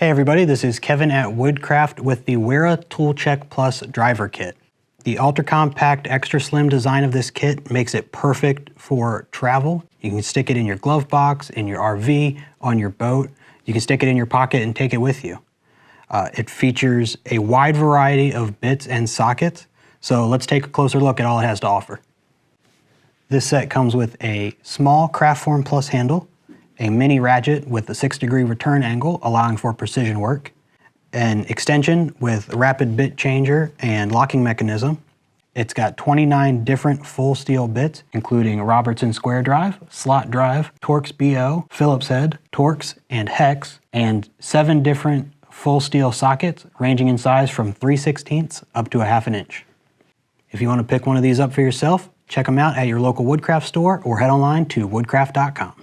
Hey everybody, this is Kevin at Woodcraft with the Wera Toolcheck Plus Driver Kit. The ultra compact extra slim design of this kit makes it perfect for travel. You can stick it in your glove box, in your RV, on your boat. You can stick it in your pocket and take it with you. It features a wide variety of bits and sockets, so let's take a closer look at all it has to offer. This set comes with a small Craftform Plus handle, a mini ratchet with a 6-degree return angle allowing for precision work, an extension with rapid bit changer and locking mechanism. It's got 29 different full steel bits, including Robertson square drive, slot drive, Torx BO, Phillips head, Torx, and hex, and 7 different full steel sockets ranging in size from 3/16 up to a 1/2 inch. If you want to pick one of these up for yourself, check them out at your local Woodcraft store or head online to woodcraft.com.